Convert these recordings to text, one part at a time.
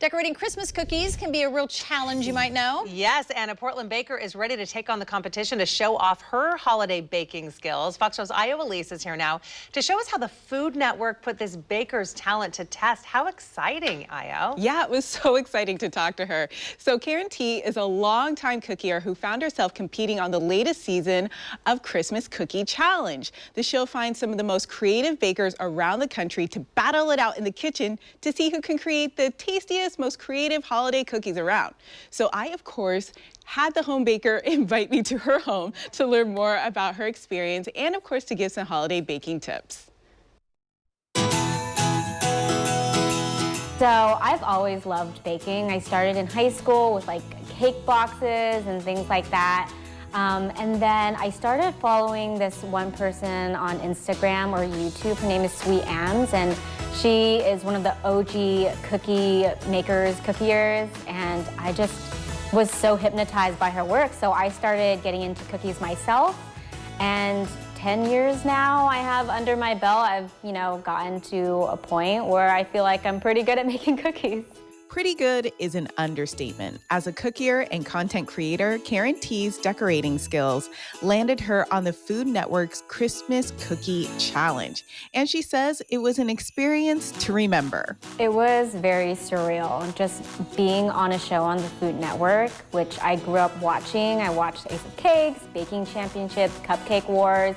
Decorating Christmas cookies can be a real challenge, you might know. Yes, and a Portland baker is ready to take on the competition to show off her holiday baking skills. Fox News' Io Elise is here now to show us how the Food Network put this baker's talent to test. How exciting, Io. Yeah, it was so exciting to talk to her. So Karen T is a longtime cookier who found herself competing on the latest season of Christmas Cookie Challenge. The show finds some of the most creative bakers around the country to battle it out in the kitchen to see who can create the tastiest, most creative holiday cookies around. So I, of course, had the home baker invite me to her home to learn more about her experience and, of course, to give some holiday baking tips. So I've always loved baking. I started in high school with like cake boxes and things like that. And then I started following this one person on Instagram or YouTube. Her name is Sweet Ams, and she is one of the OG cookie makers, cookiers, and I just was so hypnotized by her work. So I started getting into cookies myself, and 10 years now I have under my belt. I've, gotten to a point where I feel like I'm pretty good at making cookies. Pretty good is an understatement. As a cookier and content creator, Karen T's decorating skills landed her on the Food Network's Christmas Cookie Challenge. And she says it was an experience to remember. It was very surreal, just being on a show on the Food Network, which I grew up watching. I watched Ace of Cakes, Baking Championships, Cupcake Wars.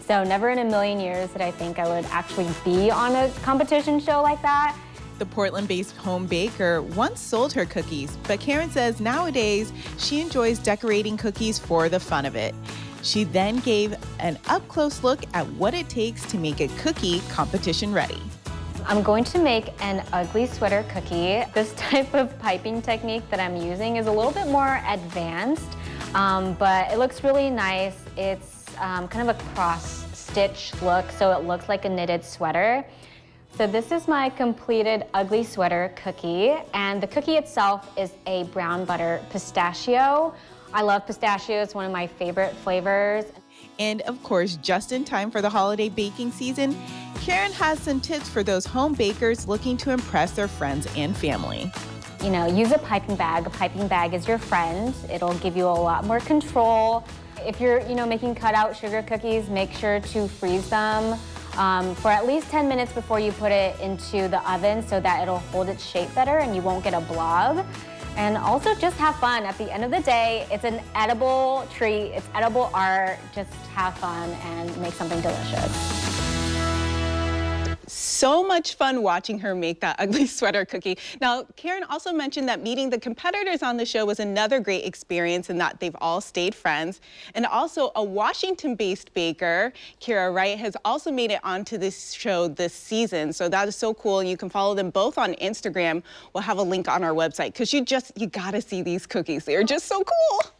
So never in a million years did I think I would actually be on a competition show like that. The Portland-based home baker once sold her cookies, but Karen says nowadays she enjoys decorating cookies for the fun of it. She then gave an up-close look at what it takes to make a cookie competition ready. I'm going to make an ugly sweater cookie. This type of piping technique that I'm using is a little bit more advanced, but it looks really nice. It's kind of a cross-stitch look, so it looks like a knitted sweater. So this is my completed ugly sweater cookie, and the cookie itself is a brown butter pistachio. I love pistachio, it's one of my favorite flavors. And of course, just in time for the holiday baking season, Karen has some tips for those home bakers looking to impress their friends and family. Use a piping bag. A piping bag is your friend. It'll give you a lot more control. If you're, making cutout sugar cookies, make sure to freeze them for at least 10 minutes before you put it into the oven so that it'll hold its shape better and you won't get a blob. And also just have fun. At the end of the day, it's an edible treat, it's edible art. Just have fun and make something delicious. So much fun watching her make that ugly sweater cookie. Now, Karen also mentioned that meeting the competitors on the show was another great experience and that they've all stayed friends. And also a Washington-based baker, Kira Wright, has also made it onto this show this season. So that is so cool. You can follow them both on Instagram. We'll have a link on our website because you gotta see these cookies. They're just so cool.